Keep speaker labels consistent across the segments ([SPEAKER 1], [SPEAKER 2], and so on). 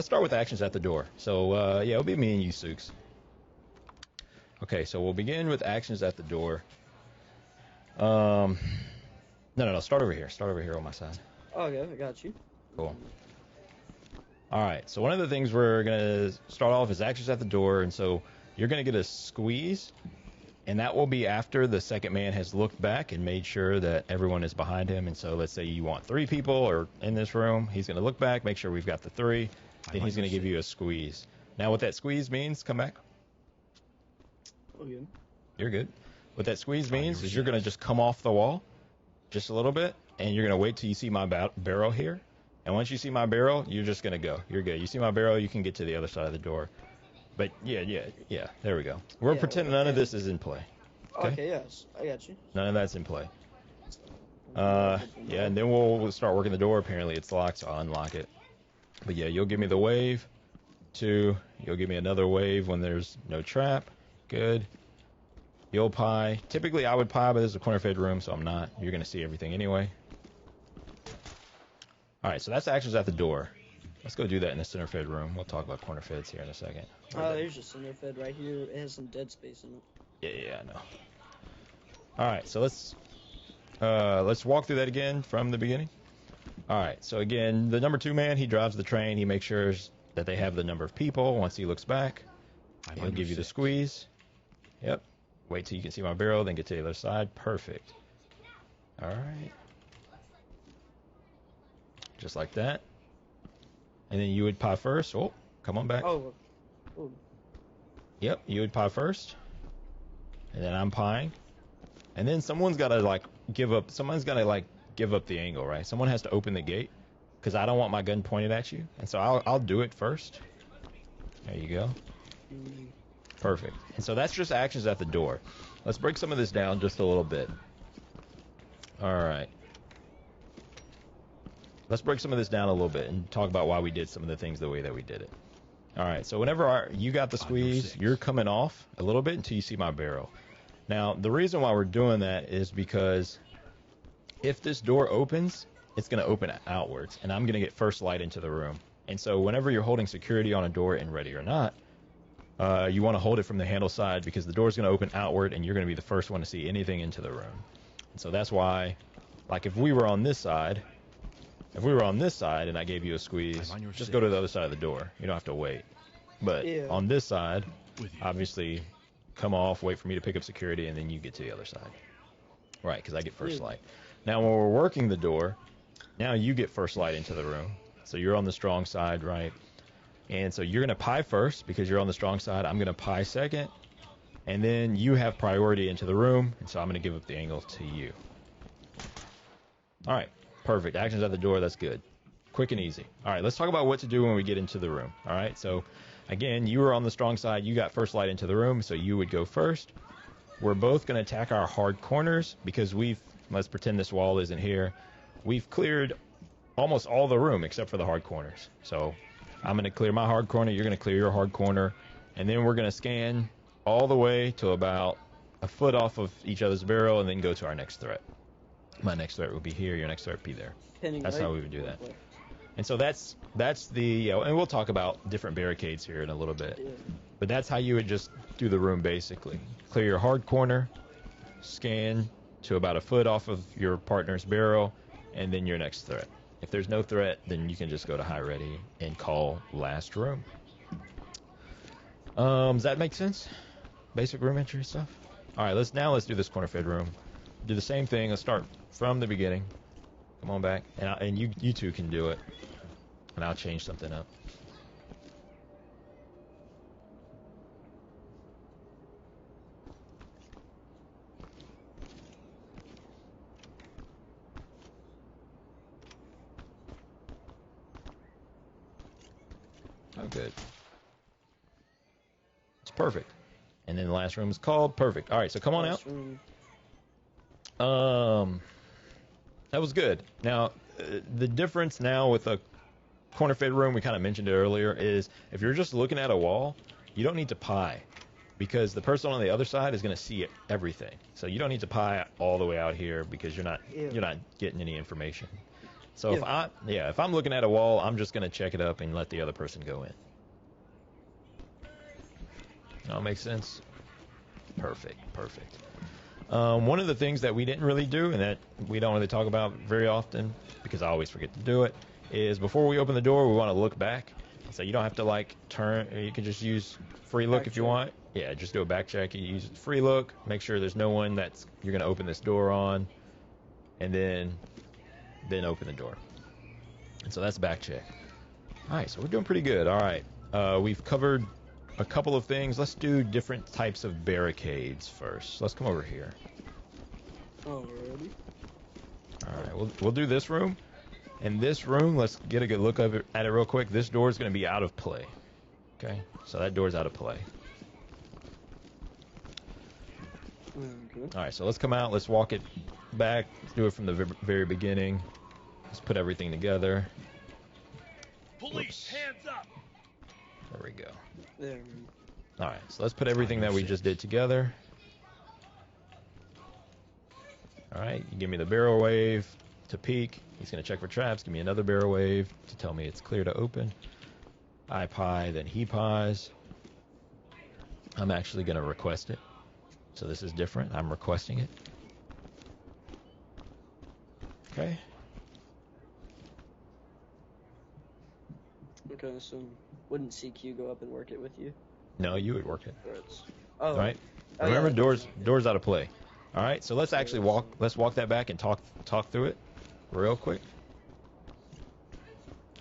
[SPEAKER 1] let's start with actions at the door. So yeah, it'll be me and you, Sooks. Okay, so we'll begin with actions at the door. No. Start over here. Start over here on my side.
[SPEAKER 2] Okay, I got you.
[SPEAKER 1] Cool. All right. So one of the things we're gonna start off is actions at the door, and so you're gonna get a squeeze, and that will be after the second man has looked back and made sure that everyone is behind him. And so let's say you want 3 people or in this room. He's gonna look back, make sure we've got the 3. Then he's gonna give you a squeeze. Now, what that squeeze means, come back.
[SPEAKER 2] Okay.
[SPEAKER 1] You're good. What that squeeze means is you're going to just come off the wall just a little bit, and you're going to wait till you see my barrel here. And once you see my barrel, you're just going to go. You're good. You see my barrel, you can get to the other side of the door. But yeah, there we go. We're pretending none of this is in play.
[SPEAKER 2] Okay, yes, I got you.
[SPEAKER 1] None of that's in play. Yeah, and then we'll start working the door. Apparently it's locked, so I'll unlock it. But yeah, you'll give me the wave. 2, you'll give me another wave when there's no trap. Good. You'll pie. Typically I would pie, but this is a corner fed room, so I'm not. You're going to see everything anyway. Alright, so that's actions at the door. Let's go do that in the center fed room. We'll talk about corner feds here in a second.
[SPEAKER 2] There's a center fed right here. It has some dead space in it.
[SPEAKER 1] Yeah, I know. Alright, so let's walk through that again from the beginning. Alright, so again, the number 2 man, he drives the train. He makes sure that they have the number of people. Once he looks back, he'll give you the squeeze. Yep. Wait till you can see my barrel, then get to the other side. Perfect. Alright. Just like that. And then you would pie first. Oh, come on back.
[SPEAKER 2] Oh.
[SPEAKER 1] Yep, you would pie first. And then I'm pieing. And then someone's got to give up the angle, right? Someone has to open the gate, because I don't want my gun pointed at you. And so I'll do it first. There you go. Perfect. And so that's just actions at the door. Let's break some of this down just a little bit. Alright. Let's break some of this down a little bit and talk about why we did some of the things the way that we did it. Alright, so whenever you got the squeeze, you're coming off a little bit until you see my barrel. Now, the reason why we're doing that is because if this door opens, it's going to open outwards, and I'm going to get first light into the room. And so whenever you're holding security on a door in ready or not, you want to hold it from the handle side, because the door is going to open outward and you're going to be the first one to see anything into the room. And so that's why, like, if we were on this side and I gave you a squeeze, just go to the other side of the door. You don't have to wait. But on this side, obviously, come off, wait for me to pick up security, and then you get to the other side. Right, because I get first light. Now, when we're working the door, now you get first light into the room. So you're on the strong side, right? And so you're going to pie first because you're on the strong side. I'm going to pie second. And then you have priority into the room. And so I'm going to give up the angle to you. All right. Perfect. Actions at the door. That's good. Quick and easy. All right. Let's talk about what to do when we get into the room. All right. So, again, you were on the strong side. You got first light into the room. So you would go first. We're both going to attack our hard corners because let's pretend this wall isn't here. We've cleared almost all the room except for the hard corners. So I'm going to clear my hard corner, you're going to clear your hard corner, and then we're going to scan all the way to about a foot off of each other's barrel and then go to our next threat. My next threat would be here, your next threat would be there. That's how we would do that. And so that's the, and we'll talk about different barricades here in a little bit. But that's how you would just do the room basically. Clear your hard corner, scan to about a foot off of your partner's barrel, and then your next threat. If there's no threat, then you can just go to high ready and call last room. Does that make sense? Basic room entry stuff? Alright, let's do this corner fed room. Do the same thing. Let's start from the beginning. Come on back. And you two can do it. And I'll change something up. Oh, good. It's perfect. And then the last room is called. Perfect. All right, so come on out. That was good. Now, the difference now with a corner fed room, we kind of mentioned it earlier, is if you're just looking at a wall, you don't need to pie, because the person on the other side is going to see everything. So you don't need to pie all the way out here because you're not getting any information. So if I'm looking at a wall, I'm just gonna check it up and let the other person go in. That makes sense. Perfect. One of the things that we didn't really do, and that we don't really talk about very often, because I always forget to do it, is before we open the door, we want to look back. So you don't have to like turn. You can just use free look if you want. Yeah, just do a back check. You use free look. Make sure there's no one that's you're gonna open this door on, and then open the door. And so that's back check. All right, so we're doing pretty good. All right, we've covered a couple of things. Let's do different types of barricades first. Let's come over here.
[SPEAKER 2] Alrighty.
[SPEAKER 1] All right, we'll do this room. In this room, let's get a good look at it real quick. This door is going to be out of play. Okay, so that door's out of play.
[SPEAKER 2] Okay.
[SPEAKER 1] All right, so let's come out. Let's walk it back. Let's do it from the very beginning. Let's put everything together.
[SPEAKER 3] Police, hands up!
[SPEAKER 1] There we go.
[SPEAKER 2] There.
[SPEAKER 1] All right, so let's put everything that we just did together. All right, you give me the barrel wave to peek. He's going to check for traps. Give me another barrel wave to tell me it's clear to open. I pie, then he pies. I'm actually going to request it. So this is different. I'm requesting it. Okay.
[SPEAKER 2] Okay, so wouldn't CQ go up and work it with you?
[SPEAKER 1] No, you would work it.
[SPEAKER 2] Oh.
[SPEAKER 1] All right.
[SPEAKER 2] Oh,
[SPEAKER 1] Remember,
[SPEAKER 2] yeah.
[SPEAKER 1] doors out of play. All right. So let's actually walk that back and talk through it real quick.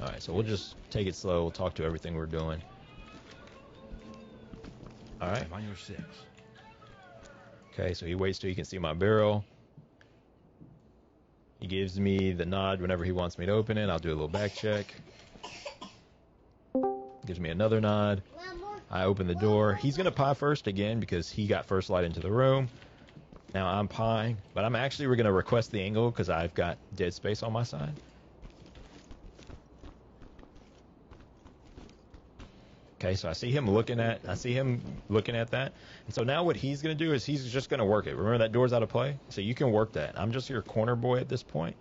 [SPEAKER 1] All right. So we'll just take it slow. We'll talk to everything we're doing. All right.
[SPEAKER 3] I'm on your 6.
[SPEAKER 1] Okay. So he waits till he can see my barrel. He gives me the nod whenever he wants me to open it. I'll do a little back check. Gives me another nod. I open the door. He's going to pie first again because he got first light into the room. Now I'm pieing, but we're going to request the angle because I've got dead space on my side. Okay, so I see him looking at that. And so now what he's going to do is he's just going to work it. Remember that door's out of play? So you can work that. I'm just your corner boy at this point.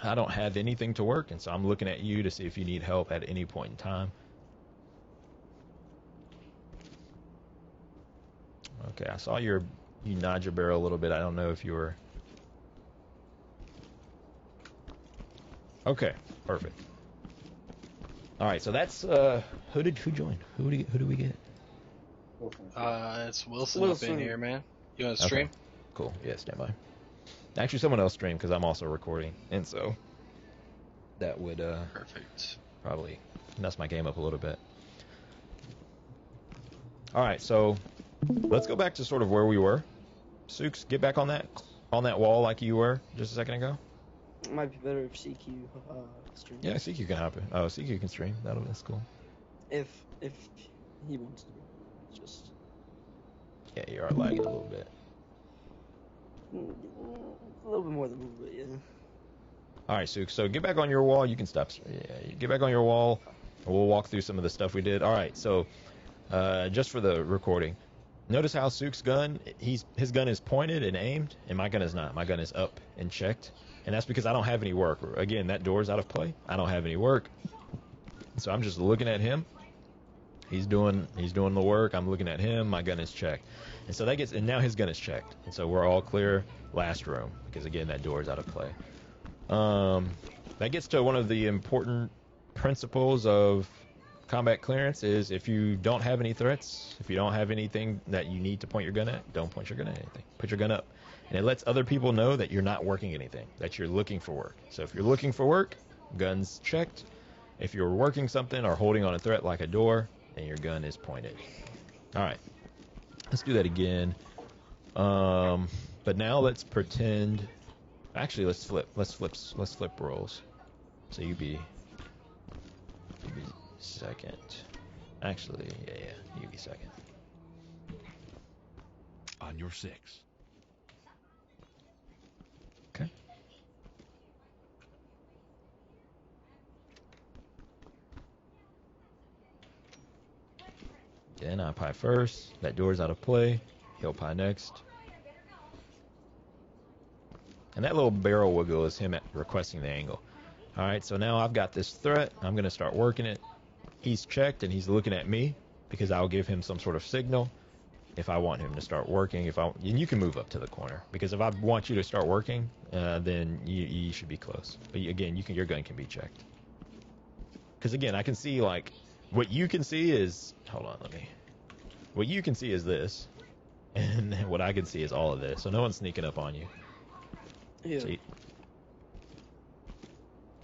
[SPEAKER 1] I don't have anything to work, and so I'm looking at you to see if you need help at any point in time. Okay, I saw you nod your barrel a little bit. I don't know if you were... Okay, perfect. All right, so that's who joined? Who did we get?
[SPEAKER 4] It's Wilson up in here, man. You want to stream?
[SPEAKER 1] Okay. Cool. Yeah, stand by. Actually, someone else stream because I'm also recording, and so that would
[SPEAKER 4] Perfect.
[SPEAKER 1] probably mess my game up a little bit. All right, so let's go back to sort of where we were. Sooks, get back on that wall like you were just a second ago.
[SPEAKER 2] It might be better if CQ streams.
[SPEAKER 1] Yeah, CQ can happen. Oh, CQ can stream. That's cool.
[SPEAKER 2] If he wants to. Just.
[SPEAKER 1] Yeah, you are lagging a little bit.
[SPEAKER 2] A little bit more than a little bit, yeah.
[SPEAKER 1] All right, Sooks. So get back on your wall. You can stop. Yeah, get back on your wall. And we'll walk through some of the stuff we did. All right. So just for the recording, notice how Sooks' gun, his gun is pointed and aimed, and my gun is not. My gun is up and checked, and that's because I don't have any work. Again, that door's out of play. I don't have any work, so I'm just looking at him. He's doing the work. I'm looking at him. My gun is checked, and now his gun is checked, and so we're all clear. Last room, because again that door is out of play. That gets to one of the important principles of combat clearance is if you don't have any threats, if you don't have anything that you need to point your gun at, don't point your gun at anything. Put your gun up. And it lets other people know that you're not working anything, that you're looking for work. So if you're looking for work, gun's checked. If you're working something or holding on a threat like a door, then your gun is pointed. All right. Let's do that again. But now let's pretend. Actually, let's flip roles. So you be second. Actually, yeah, you be second.
[SPEAKER 3] On your 6.
[SPEAKER 1] Okay. Then I pie first. That door's out of play. He'll pie next. And that little barrel wiggle is him requesting the angle. All right, so now I've got this threat. I'm going to start working it. He's checked, and he's looking at me because I'll give him some sort of signal if I want him to start working. And you can move up to the corner, because if I want you to start working, then you should be close. But again, your gun can be checked. Because again, I can see, like, what you can see is, what you can see is this, and what I can see is all of this. So no one's sneaking up on you.
[SPEAKER 2] Yeah.
[SPEAKER 1] See?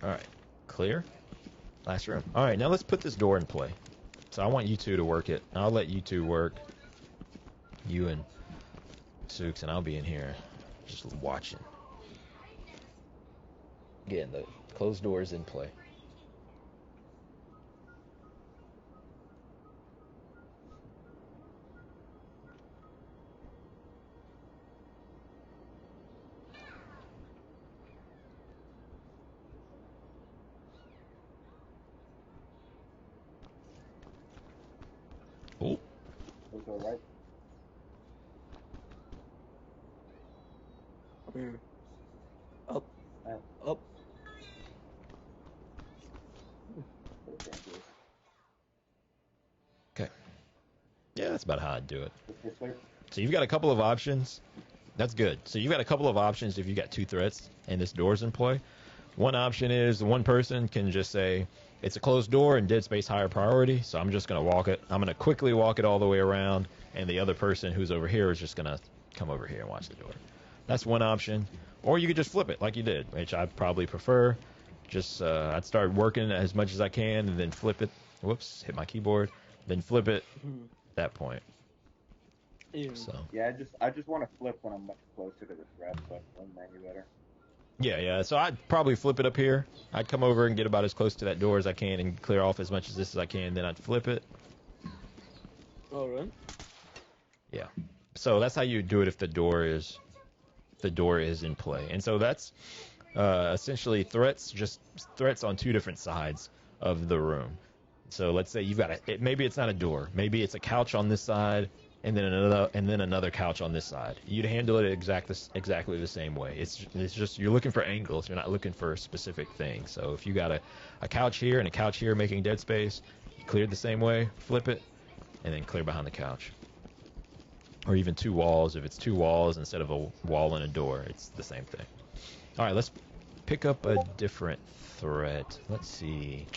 [SPEAKER 1] All right, clear. Last room. All right, now let's put this door in play. So I want you two to work it. I'll let you two work. You and Sooks, and I'll be in here just watching. Again, the closed door is in play. Oh.
[SPEAKER 5] Let's go right.
[SPEAKER 2] Up. Up.
[SPEAKER 1] Okay. Yeah, that's about how I'd do it.
[SPEAKER 5] This way.
[SPEAKER 1] So you've got a couple of options. That's good. So you've got a couple of options if you've got two threats and this door's in play. One option is one person can just say, it's a closed door and dead space higher priority, so I'm just going to walk it. I'm going to quickly walk it all the way around, and the other person who's over here is just going to come over here and watch the door. That's one option. Or you could just flip it like you did, which I probably prefer. Just I'd start working as much as I can and then flip it. Whoops, hit my keyboard. Then flip it at that point.
[SPEAKER 2] Yeah.
[SPEAKER 1] So.
[SPEAKER 5] Yeah, I just want to flip when I'm much closer to the threat, so I can menu better.
[SPEAKER 1] Yeah. So I'd probably flip it up here. I'd come over and get about as close to that door as I can and clear off as much of this as I can. Then I'd flip it.
[SPEAKER 2] All right.
[SPEAKER 1] Yeah. So that's how you do it if the door is in play. And so that's essentially threats on two different sides of the room. So let's say you've got maybe it's not a door, maybe it's a couch on this side and then another couch on this side. You'd handle it exactly the same way. It's just you're looking for angles, you're not looking for specific things. So if you got a couch here and a couch here making dead space, you clear it the same way, flip it, and then clear behind the couch. Or even two walls. If it's two walls instead of a wall and a door, it's the same thing. All right, let's pick up a different threat. Let's see.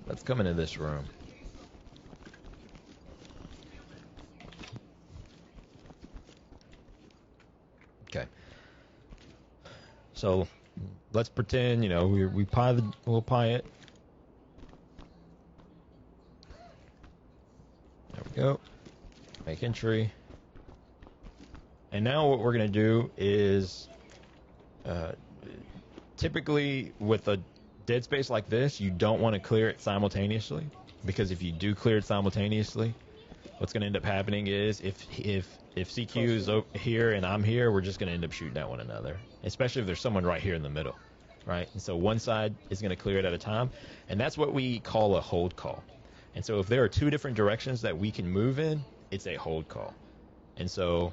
[SPEAKER 1] Let's come into this room. Okay. So let's pretend, we'll pie it. There we go. Make entry. And now what we're going to do is, typically with a dead space like this, you don't want to clear it simultaneously, because if you do clear it simultaneously, what's going to end up happening is if CQ is here and I'm here, we're just going to end up shooting at one another, especially if there's someone right here in the middle, right? And so one side is going to clear it at a time, and that's what we call a hold call. And so if there are two different directions that we can move in, it's a hold call. And so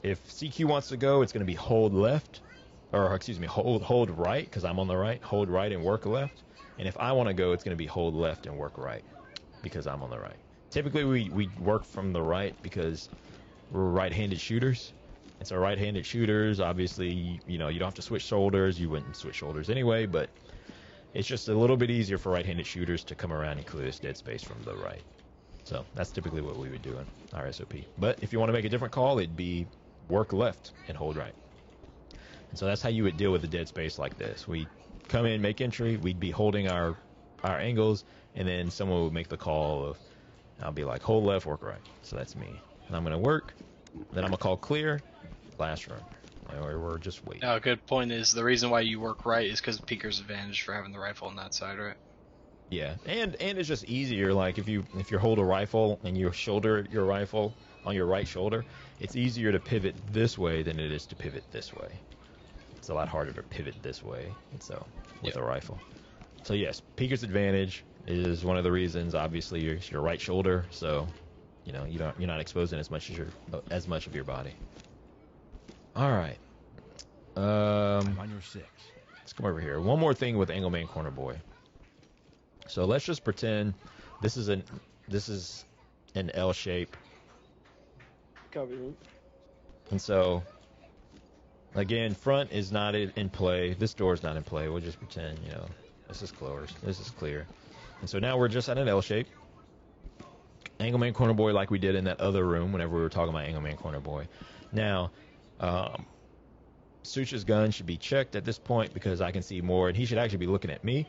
[SPEAKER 1] if CQ wants to go, it's going to be hold left, or excuse me, hold right, because I'm on the right, hold right and work left. And if I want to go, it's going to be hold left and work right, because I'm on the right. Typically we work from the right because we're right-handed shooters. And so right-handed shooters, obviously, you don't have to switch shoulders. You wouldn't switch shoulders anyway, but it's just a little bit easier for right-handed shooters to come around and clear this dead space from the right. So that's typically what we would do in our SOP. But if you want to make a different call, it'd be work left and hold right. And so that's how you would deal with a dead space like this. We come in, make entry, we'd be holding our angles, and then someone would make the call of, I'll be like, hold left, work right. So that's me. And I'm going to work, then I'm going to call clear, last run. We're just waiting.
[SPEAKER 4] A good point is the reason why you work right is because Peeker's advantage for having the rifle on that side, right?
[SPEAKER 1] Yeah, and it's just easier. Like if you hold a rifle and you shoulder your rifle on your right shoulder, it's easier to pivot this way than it is to pivot this way. It's a lot harder to pivot this way, and so with a rifle. So yes, Peeker's advantage is one of the reasons. Obviously, your right shoulder. So You know, you're not exposing as much of your body. All right.
[SPEAKER 3] I'm on your 6.
[SPEAKER 1] Let's come over here. One more thing with angle man corner boy. So let's just pretend this is an L shape.
[SPEAKER 2] Cover them.
[SPEAKER 1] And so, again, front is not in play. This door is not in play. We'll just pretend, you know, this is closed. This is clear. And so now we're just at an L shape. Angle man corner boy like we did in that other room whenever we were talking about angle man corner boy. Now, Sucha's gun should be checked at this point because I can see more, and he should actually be looking at me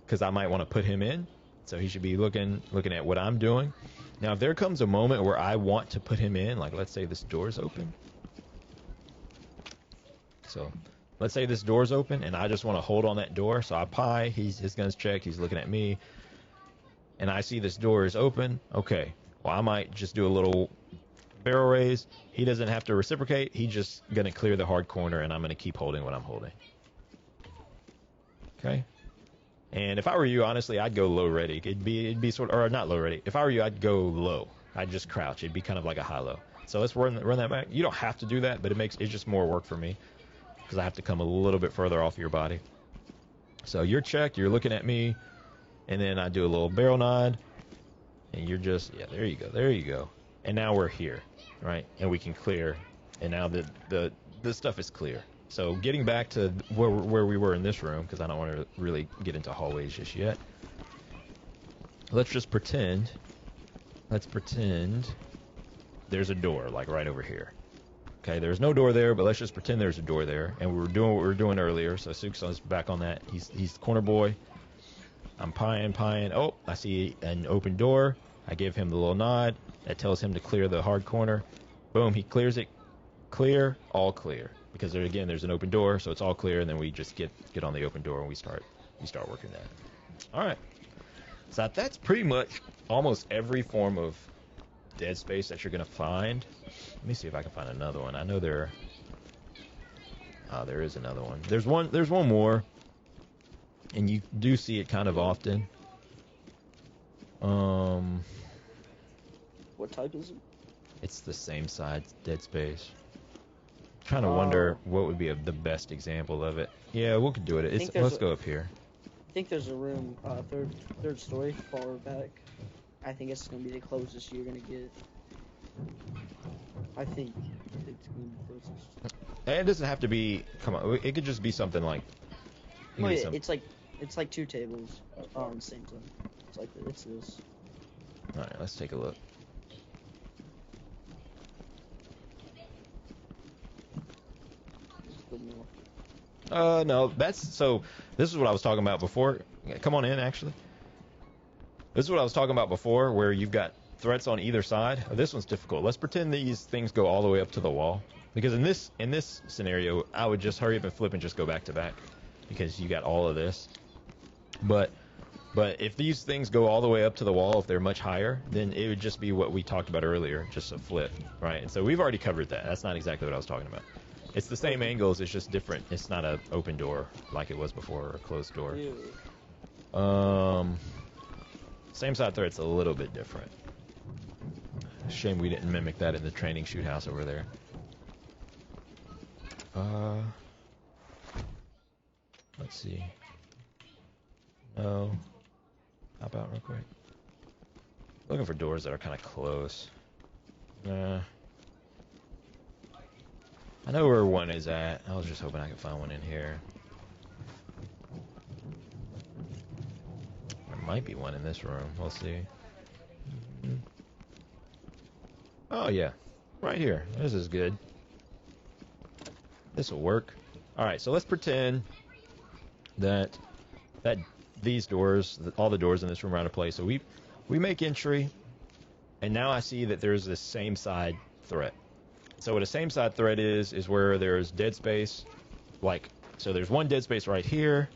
[SPEAKER 1] because I might want to put him in. So he should be looking at what I'm doing. Now, if there comes a moment where I want to put him in, like let's say this door's open. So let's say this door's open, and I just want to hold on that door. So I pie, his gun's checked, he's looking at me, and I see this door is open. Okay, well, I might just do a little barrel raise. He doesn't have to reciprocate. He's just going to clear the hard corner, and I'm going to keep holding what I'm holding. Okay? And if I were you, honestly, I'd go low ready. It'd be sort of, or not low ready. If I were you, I'd go low. I'd just crouch. It'd be kind of like a high-low. So let's run that back. You don't have to do that, but it's just more work for me because I have to come a little bit further off your body. So you're checked. You're looking at me, and then I do a little barrel nod, and you're just, yeah, there you go. There you go. And now we're here, right? And we can clear, and now the stuff is clear. So getting back to where we were in this room, because I don't want to really get into hallways just yet. Let's just pretend. Let's pretend there's a door, like right over here. Okay, there's no door there, but let's just pretend there's a door there. And we were doing what we were doing earlier, so Suk's back on that. He's the corner boy. I'm pieing. Oh, I see an open door. I give him the little nod. That tells him to clear the hard corner. Boom, he clears it. Clear, all clear. Because there's an open door, so it's all clear, and then we just get on the open door and we start working that. All right. So that's pretty much almost every form of dead space that you're going to find. Let me see if I can find another one. I know there is another one. There's one more, and you do see it kind of often.
[SPEAKER 2] What type is it?
[SPEAKER 1] It's the same side dead space. Trying to wonder what would be the best example of it. Yeah, we could do it. Let's go up here.
[SPEAKER 2] I think there's a room, third story, far back. I think it's gonna be the closest you're gonna get. I think it's gonna be closest.
[SPEAKER 1] And it doesn't have to be. Come on, it could just be something like.
[SPEAKER 2] Oh yeah, it's like two tables on the same time. It's this.
[SPEAKER 1] All right, let's take a look. No, this is what I was talking about before. Come on in, actually. This is what I was talking about before, where you've got threats on either side. This one's difficult. Let's pretend these things go all the way up to the wall. Because in this scenario, I would just hurry up and flip and just go back to back. Because you got all of this. But if these things go all the way up to the wall, if they're much higher, then it would just be what we talked about earlier, just a flip, right? And so we've already covered that. That's not exactly what I was talking about. It's the same angles, it's just different. It's not an open door like it was before, or a closed door.
[SPEAKER 2] Ew.
[SPEAKER 1] Same side threat's a little bit different. Shame we didn't mimic that in the training shoot house over there. Let's see. No. Hop out real quick. Looking for doors that are kind of close. I know where one is at. I was just hoping I could find one in here. There might be one in this room. We'll see. Oh, yeah. Right here. This is good. This will work. Alright, so let's pretend that these doors, all the doors in this room are out of place. So we make entry, and now I see that there's this same side threat. So what a same side threat is where there's dead space, so there's one dead space right here,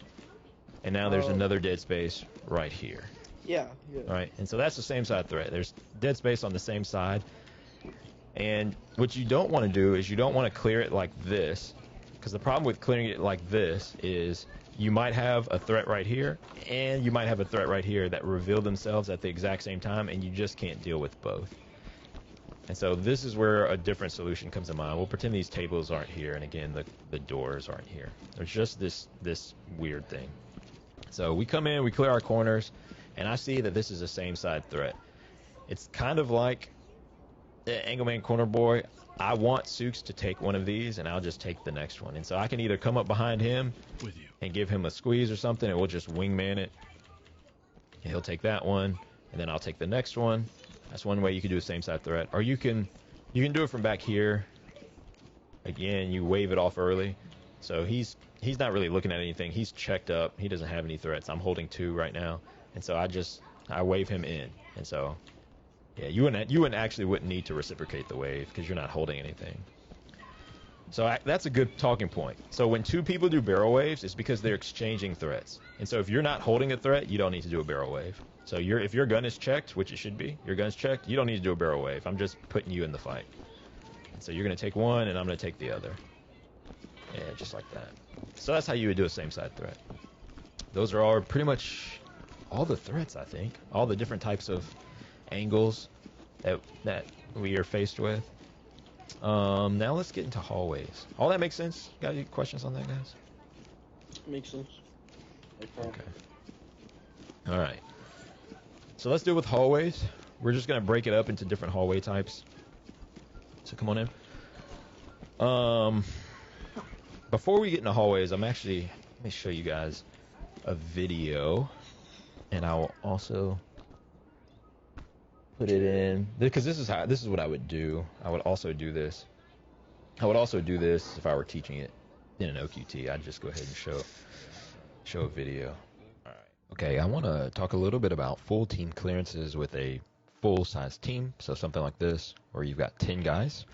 [SPEAKER 1] and now there's another dead space right here.
[SPEAKER 2] Yeah.
[SPEAKER 1] Right, and so that's the same side threat. There's dead space on the same side, and what you don't want to do is you don't want to clear it like this, because the problem with clearing it like this is you might have a threat right here, and you might have a threat right here that reveal themselves at the exact same time, and you just can't deal with both. And so this is where a different solution comes to mind. We'll pretend these tables aren't here, and again, the doors aren't here. There's just this weird thing. So we come in, we clear our corners, and I see that this is a same side threat. It's kind of like Angleman Corner Boy. I want Sooks to take one of these, and I'll just take the next one. And so I can either come up behind him and give him a squeeze or something, and we'll just wingman it. And he'll take that one, and then I'll take the next one. That's one way you can do a same side threat. Or you can do it from back here. Again, you wave it off early. So he's not really looking at anything. He's checked up. He doesn't have any threats. I'm holding 2 right now, and so I wave him in. And so, yeah, you wouldn't need to reciprocate the wave because you're not holding anything. So that's a good talking point. So when 2 people do barrel waves, it's because they're exchanging threats. And so if you're not holding a threat, you don't need to do a barrel wave. So if your gun is checked, which it should be, your gun's checked, you don't need to do a barrel wave. I'm just putting you in the fight. And so you're going to take one, and I'm going to take the other. Yeah, just like that. So that's how you would do a same side threat. Those are all pretty much all the threats, I think. All the different types of angles that we are faced with. Now let's get into hallways. All that makes sense? Got any questions on that, guys?
[SPEAKER 2] Makes sense.
[SPEAKER 1] Okay. All right. So let's do it with hallways. We're just going to break it up into different hallway types. So come on in. Before we get into hallways, let me show you guys a video, and I will also put it in, because this is what I would do. I would also do this if I were teaching it in an OQT. I'd just go ahead and show a video. All right. Okay, I want to talk a little bit about full team clearances with a full-size team. So something like this, where you've got 10 guys.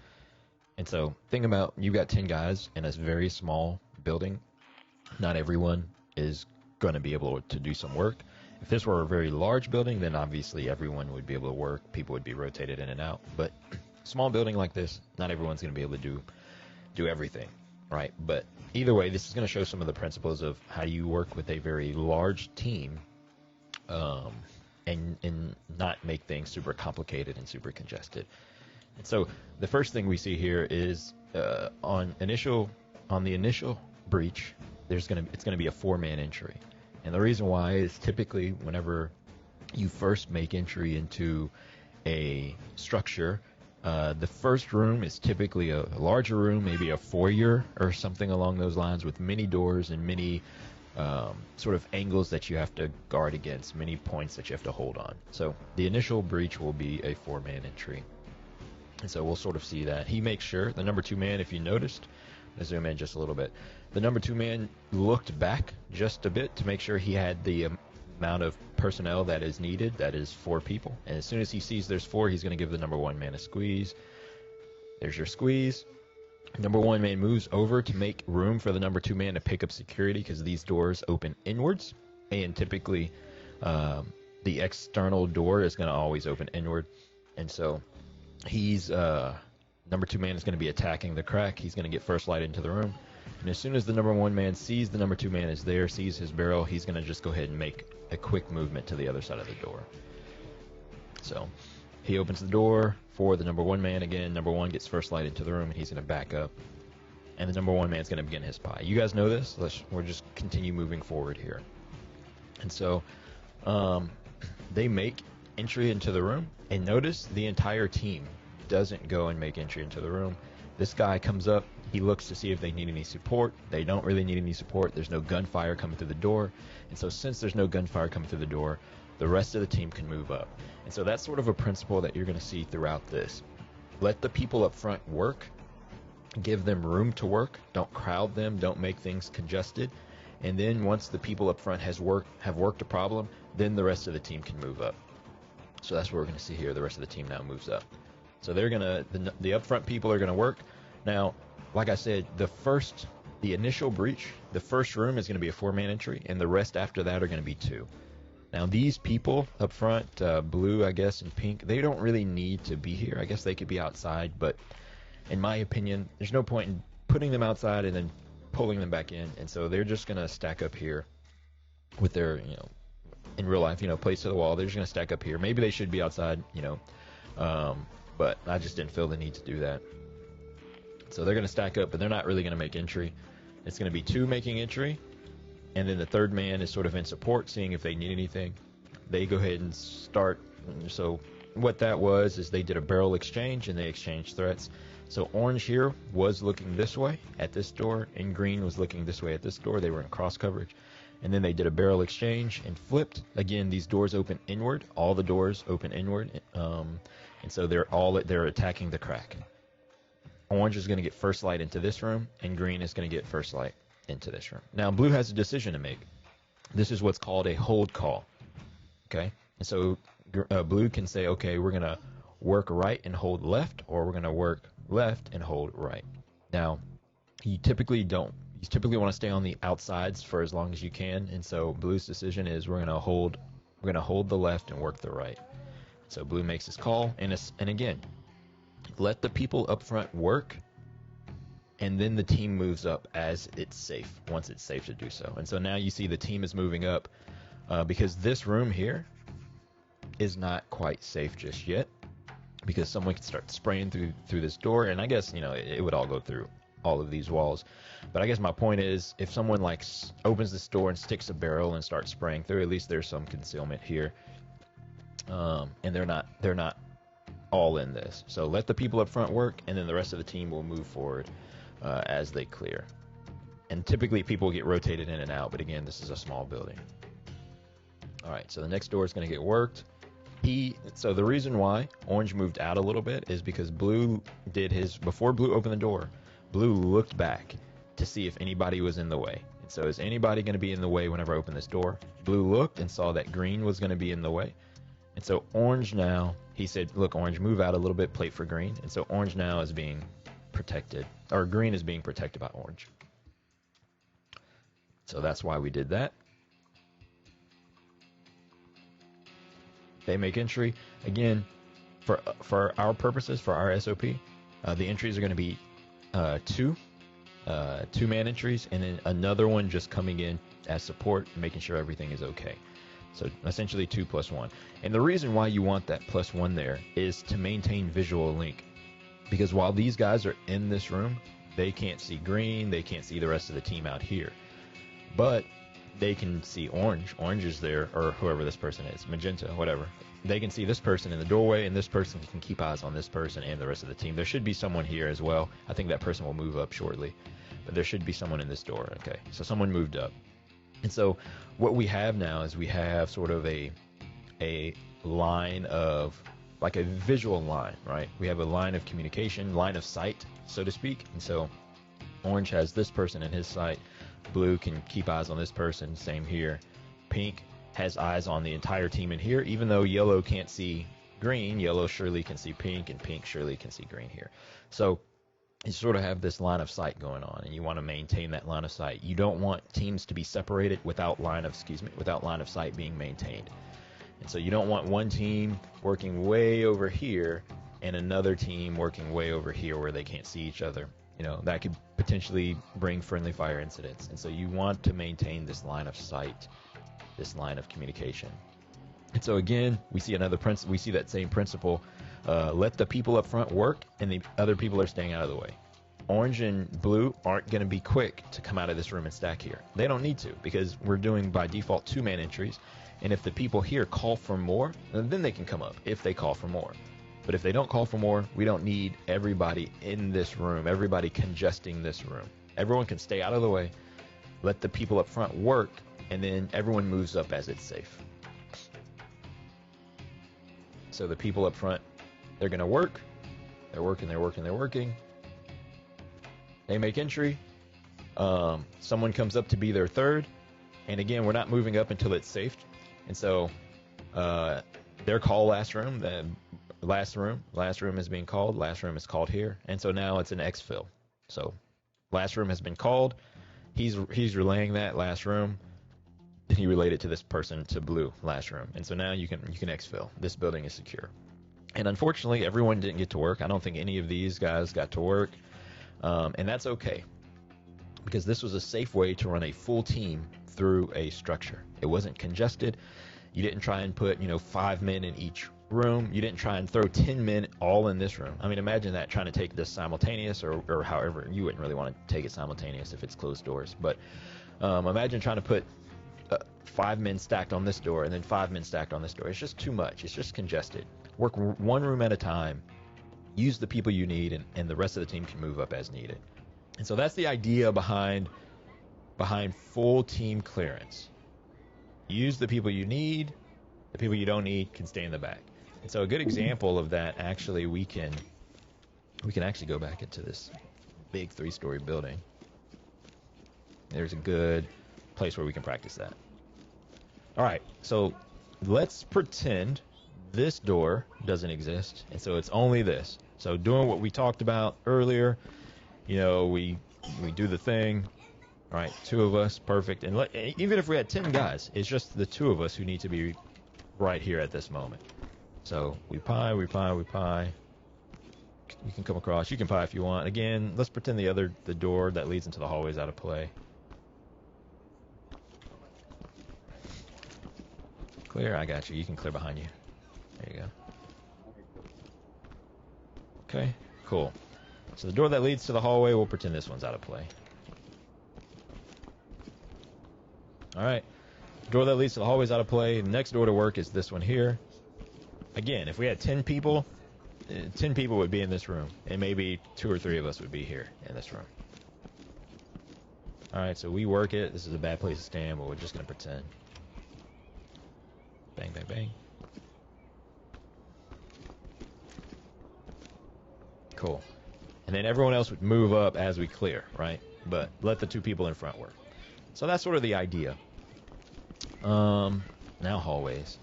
[SPEAKER 1] And so think about, you've got 10 guys in a very small building. Not everyone is going to be able to do some work. If this were a very large building, then obviously everyone would be able to work. People would be rotated in and out. But small building like this, not everyone's going to be able to do everything, right? But either way, this is going to show some of the principles of how you work with a very large team, and not make things super complicated and super congested. And so the first thing we see here is on the initial breach, it's going to be a 4-man entry. And the reason why is typically whenever you first make entry into a structure, the first room is typically a larger room, maybe a foyer or something along those lines, with many doors and many sort of angles that you have to guard against, many points that you have to hold on. So the initial breach will be a 4-man entry. And so we'll sort of see that. He makes sure, the number 2 man, if you noticed, let's zoom in just a little bit. The number 2 man looked back just a bit to make sure he had the amount of personnel that is needed, that is 4 people. And as soon as he sees there's 4, he's going to give the number 1 man a squeeze. There's your squeeze. Number 1 man moves over to make room for the number 2 man to pick up security, because these doors open inwards. And typically the external door is going to always open inward. And so he's number 2 man is going to be attacking the crack. He's going to get first light into the room, and as soon as the number 1 man sees the number 2 man is there, sees his barrel, he's going to just go ahead and make a quick movement to the other side of the door. So he opens the door for the number 1 man. Again, number 1 gets first light into the room, and he's going to back up, and the number 1 man is going to begin his pie. You guys know this. We'll just continue moving forward here. And so they make entry into the room, and notice the entire team doesn't go and make entry into the room. This guy comes up, he looks to see if they need any support. They don't really need any support. There's no gunfire coming through the door, and so since there's no gunfire coming through the door, the rest of the team can move up. And so that's sort of a principle that you're going to see throughout this. Let the people up front work, give them room to work, don't crowd them, don't make things congested, and then once the people up front have worked a problem, then the rest of the team can move up. So that's what we're going to see here. The rest of the team now moves up. So they're gonna, the upfront people are gonna work. Now, like I said, the initial breach, the first room is gonna be a 4-man entry, and the rest after that are gonna be 2. Now these people up front, blue, I guess, and pink, they don't really need to be here. I guess they could be outside, but in my opinion, there's no point in putting them outside and then pulling them back in. And so they're just gonna stack up here with their, in real life, place to the wall. They're just gonna stack up here. Maybe they should be outside, but I just didn't feel the need to do that. So they're going to stack up, but they're not really going to make entry. It's going to be 2 making entry, and then the third man is sort of in support, seeing if they need anything. They go ahead and start. So what that was is they did a barrel exchange, and they exchanged threats. So orange here was looking this way at this door, and green was looking this way at this door. They were in cross coverage. And then they did a barrel exchange and flipped. Again, these doors open inward. All the doors open inward. And so they're attacking the crack. Orange is going to get first light into this room, and green is going to get first light into this room. Now, blue has a decision to make. This is what's called a hold call. Okay? And so blue can say, okay, we're going to work right and hold left, or we're going to work left and hold right. Now, you typically want to stay on the outsides for as long as you can, and so blue's decision is we're going to hold the left and work the right. So blue makes his call, and again, let the people up front work, and then the team moves up as it's safe, once it's safe to do so. And so now you see the team is moving up because this room here is not quite safe just yet, because someone could start spraying through this door, and I guess it would all go through all of these walls. But I guess my point is, if someone opens this door and sticks a barrel and starts spraying through, at least there's some concealment here, and they're not all in this. So let the people up front work, and then the rest of the team will move forward as they clear. And typically people get rotated in and out, but again, this is a small building. All right, so the next door is going to get worked. So the reason why orange moved out a little bit is because blue before blue opened the door, blue looked back to see if anybody was in the way. And so is anybody going to be in the way whenever I open this door? Blue looked and saw that green was going to be in the way. And so orange now, he said, look, orange, move out a little bit, plate for green. And so orange now is being protected, or green is being protected by orange. So that's why we did that. They make entry. Again, for our purposes, for our SOP, the entries are going to be two-man entries, and then another one just coming in as support, making sure everything is okay. So essentially 2 + 1. And the reason why you want that +1 there is to maintain visual link. Because while these guys are in this room, they can't see green, they can't see the rest of the team out here. But they can see orange. Orange is there, or whoever this person is, magenta, whatever. They can see this person in the doorway, and this person can keep eyes on this person and the rest of the team. There should be someone here as well. I think that person will move up shortly. But there should be someone in this door. Okay, so someone moved up. And so what we have now is we have sort of a line of, like a visual line, right? We have a line of communication, line of sight, so to speak. And so orange has this person in his sight. Blue can keep eyes on this person, same here. Pink has eyes on the entire team in here, even though yellow can't see green, yellow surely can see pink, and pink surely can see green here. So you sort of have this line of sight going on, and you want to maintain that line of sight. You don't want teams to be separated without line of sight being maintained. And so you don't want one team working way over here and another team working way over here where they can't see each other. That could potentially bring friendly fire incidents. And so you want to maintain this line of sight, this line of communication. And so again, we see that same principle. Let the people up front work, and the other people are staying out of the way. Orange and blue aren't going to be quick to come out of this room and stack here. They don't need to, because we're doing by default 2-man entries. And if the people here call for more, then they can come up if they call for more. But if they don't call for more, we don't need everybody in this room, everybody congesting this room. Everyone can stay out of the way, let the people up front work, and then everyone moves up as it's safe. So the people up front, they're going to work. They're working. They make entry. Someone comes up to be their third. And again, we're not moving up until it's safe. And so their call last room is being called. Last room is called here. And so now it's an exfil. So last room has been called. He's relaying that last room. Then he relayed it to this person, to blue, last room. And so now you can exfil. This building is secure. And unfortunately, everyone didn't get to work. I don't think any of these guys got to work. And that's okay, because this was a safe way to run a full team through a structure. It wasn't congested. You didn't try and put 5 men in each room. You didn't try and throw 10 men all in this room. I mean, imagine that, trying to take this simultaneous, or however. You wouldn't really want to take it simultaneous if it's closed doors. But imagine trying to put 5 men stacked on this door and then 5 men stacked on this door. It's just too much. It's just congested. Work one room at a time. Use the people you need, and the rest of the team can move up as needed. And so that's the idea behind full team clearance. Use the people you need. The people you don't need can stay in the back. And so a good example of that, actually, we can actually go back into this big 3-story building. There's a good place where we can practice that. All right, so let's pretend this door doesn't exist, and so it's only this. So doing what we talked about earlier, you know, we do the thing. All right, 2 of us, perfect. And even if we had 10 guys, it's just the 2 of us who need to be right here at this moment. So we pie. You can come across. You can pie if you want. Again, let's pretend the door that leads into the hallway is out of play. Clear. I got you. You can clear behind you. There you go. Okay, cool. So the door that leads to the hallway, we'll pretend this one's out of play. All right. Door that leads to the hallway is out of play. The next door to work is this one here. Again, if we had 10 people, 10 people would be in this room, and maybe 2 or 3 of us would be here in this room. All right, so we work it. This is a bad place to stand, but we're just going to pretend. Bang, bang, bang. Cool. And then everyone else would move up as we clear, right? But let the 2 people in front work. So that's sort of the idea. Now hallways.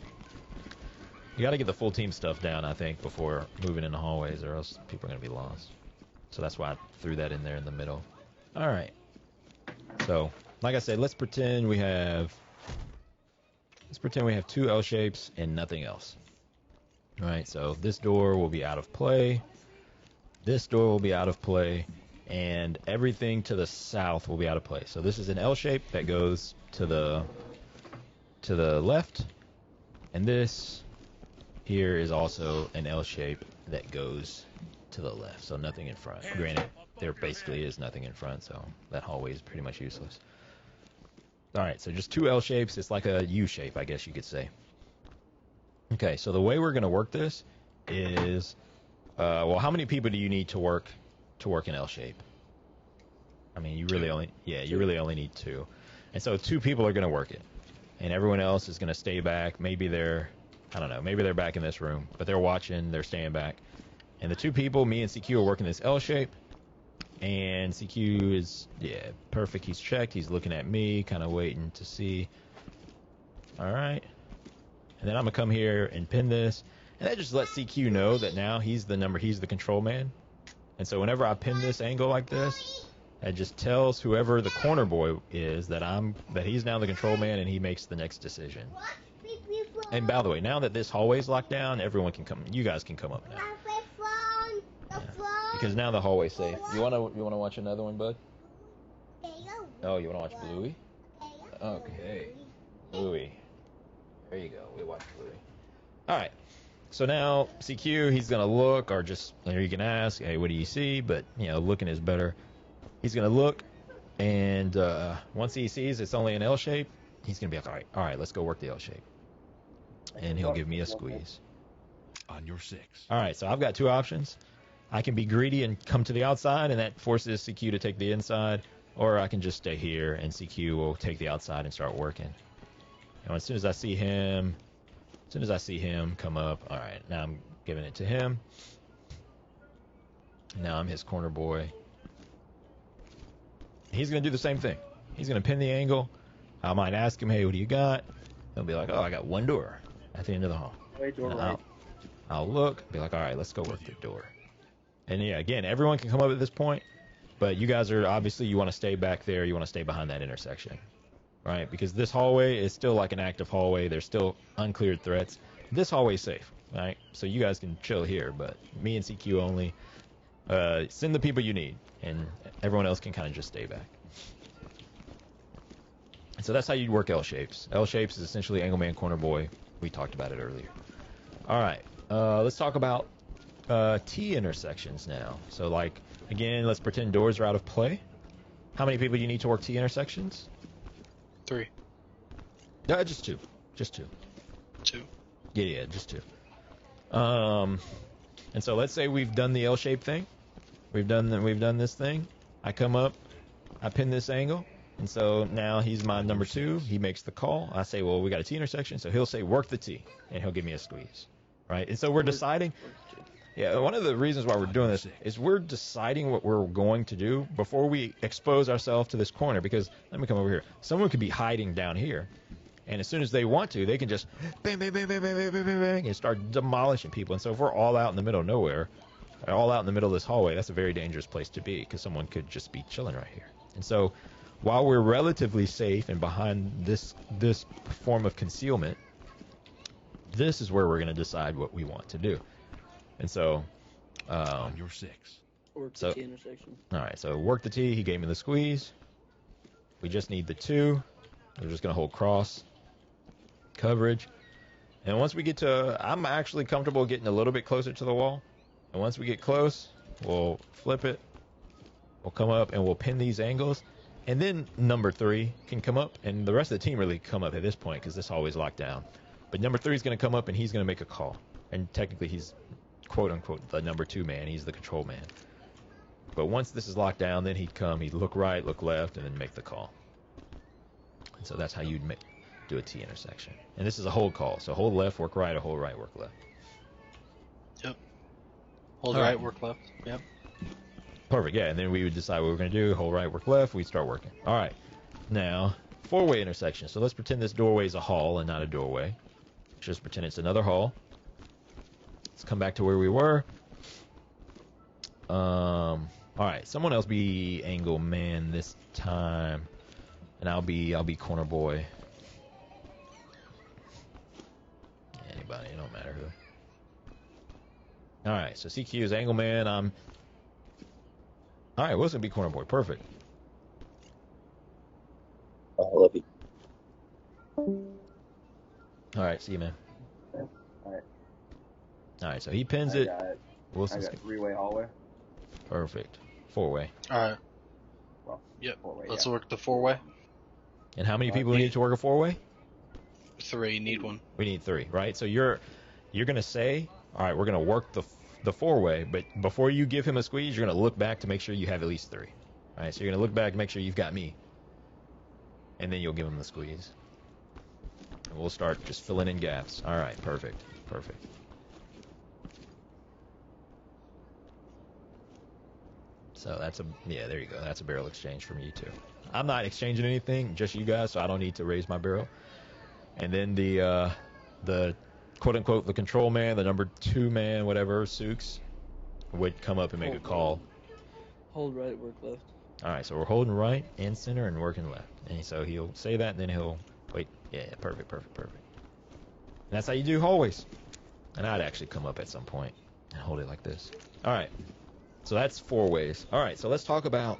[SPEAKER 1] You got to get the full team stuff down, I think, before moving into hallways, or else people are going to be lost. So that's why I threw that in there in the middle. All right. So, like I said, let's pretend we have 2 L shapes and nothing else. All right. So this door will be out of play. This door will be out of play, and everything to the south will be out of play. So this is an L shape that goes to the left, and this here is also an L shape that goes to the left. So nothing in front. Granted, there basically is nothing in front, so that hallway is pretty much useless. All right, so just 2 L shapes. It's like a U shape, I guess you could say. Okay, so the way we're going to work this is, well, how many people do you need to work an L shape? I mean, you really only need 2. And so 2 people are going to work it. And everyone else is going to stay back. Maybe they're back in this room, but they're watching, they're staying back. And the 2 people, me and CQ, are working this L shape. And CQ is, perfect. He's checked. He's looking at me, kind of waiting to see. All right. And then I'm going to come here and pin this. And that just lets CQ know that now he's the control man. And so whenever I pin this angle like this, that just tells whoever the corner boy is that he's now the control man, and he makes the next decision. And by the way, now that this hallway's locked down, everyone can come. You guys can come up now. Yeah. Because now the hallway's safe. You wanna watch another one, bud? Oh, you wanna watch Bluey? Okay, Bluey. There you go. We watch Bluey. All right. So now CQ, he's gonna look, or you can ask, hey, what do you see? But looking is better. He's gonna look, and once he sees it's only an L shape, he's gonna be like, all right, let's go work the L shape, and he'll give me a squeeze.
[SPEAKER 3] On your 6.
[SPEAKER 1] All right, so I've got 2 options. I can be greedy and come to the outside, and that forces CQ to take the inside, or I can just stay here, and CQ will take the outside and start working. And as soon as I see him come up, all right, now I'm giving it to him. Now I'm his corner boy. He's going to do the same thing. He's going to pin the angle. I might ask him, hey, what do you got? He'll be like, oh, I got 1 door at the end of the hall. I'll look, be like, all right, let's go work the door. And again, everyone can come up at this point, but you guys are obviously, you want to stay back there. You want to stay behind that intersection, right? Because this hallway is still like an active hallway. There's still uncleared threats. This hallway's safe, right? So you guys can chill here, but me and CQ only. Send the people you need, and everyone else can kind of just stay back. And so that's how you work L shapes. L shapes is essentially angle man, corner boy. We talked about it earlier. All right. Let's talk about T intersections now. So, like, again, let's pretend doors are out of play. How many people do you need to work T intersections?
[SPEAKER 4] 3.
[SPEAKER 1] No, just 2. Just 2.
[SPEAKER 4] 2.
[SPEAKER 1] Yeah, just 2. And so let's say we've done the L-shaped thing. We've done this thing. I come up, I pin this angle, and so now he's my number 2. He makes the call. I say, well, we got a T intersection, so he'll say work the T, and he'll give me a squeeze, right? And so we're deciding. Yeah, one of the reasons why we're doing this is we're deciding what we're going to do before we expose ourselves to this corner. Because let me come over here. Someone could be hiding down here, and as soon as they want to, they can just bang, bang, bang, bang, bang, bang, bang, bang, bang, and start demolishing people. And so if we're all out in the middle of nowhere, all out in the middle of this hallway, that's a very dangerous place to be because someone could just be chilling right here. And so while we're relatively safe and behind this form of concealment, this is where we're going to decide what we want to do. And so
[SPEAKER 3] On your 6.
[SPEAKER 2] Work the T intersection.
[SPEAKER 1] All right, so work the T. He gave me the squeeze. We just need the 2. We're just going to hold cross coverage. And once we get to, I'm actually comfortable getting a little bit closer to the wall. And once we get close, we'll flip it. We'll come up and we'll pin these angles. And then number 3 can come up. And the rest of the team really come up at this point because this hallway's locked down. But number 3 is going to come up and he's going to make a call. And technically he's, quote unquote, the number 2 man. He's the control man. But once this is locked down, then he'd come, he'd look right, look left, and then make the call. And so that's how you'd do a T intersection. And this is a hold call. So hold left, work right, or hold right, work left.
[SPEAKER 4] Yep. Hold
[SPEAKER 1] All
[SPEAKER 4] right,
[SPEAKER 1] right.
[SPEAKER 4] work left. Yep.
[SPEAKER 1] Perfect, yeah. And then we would decide what we're going to do. Hold right, work left. We'd start working. All right. Now, 4-way intersection. So let's pretend this doorway is a hall and not a doorway. Just pretend it's another hall. Let's come back to where we were. All right. Someone else be angle man this time. And I'll be corner boy. Anybody, it don't matter who. All right, so CQ is angle man. All right, Wilson be corner boy. Perfect.
[SPEAKER 6] I love you.
[SPEAKER 1] All right, see you, man.
[SPEAKER 5] Alright.
[SPEAKER 1] All right, so he pins
[SPEAKER 5] I
[SPEAKER 1] it.
[SPEAKER 5] got
[SPEAKER 1] Wilson's
[SPEAKER 5] 3-way hallway.
[SPEAKER 1] perfect. 4-way.
[SPEAKER 4] Alright.
[SPEAKER 5] Well,
[SPEAKER 4] Yep.
[SPEAKER 5] 4-way,
[SPEAKER 4] Let's
[SPEAKER 5] yeah.
[SPEAKER 4] work the 4-way.
[SPEAKER 1] And how many people need to work a 4-way?
[SPEAKER 4] 3. Need 1.
[SPEAKER 1] We need 3, right? So you're gonna say, all right, we're gonna work the 4-way, but before you give him a squeeze, you're gonna look back to make sure you have at least 3. All right, so you're gonna look back, make sure you've got me, and then you'll give him the squeeze. And we'll start just filling in gaps. All right, perfect, perfect. So there you go. That's a barrel exchange from you two. I'm not exchanging anything, just you guys, so I don't need to raise my barrel. And then the quote unquote the control man, the number 2 man, whatever, Sooks, would come up and make a call.
[SPEAKER 2] Hold right, work left.
[SPEAKER 1] All right, so we're holding right and center and working left. And so he'll say that, and then he'll wait. Yeah, perfect. And that's how you do hallways. And I'd actually come up at some point and hold it like this. All right, so that's 4 ways. All right, so let's talk about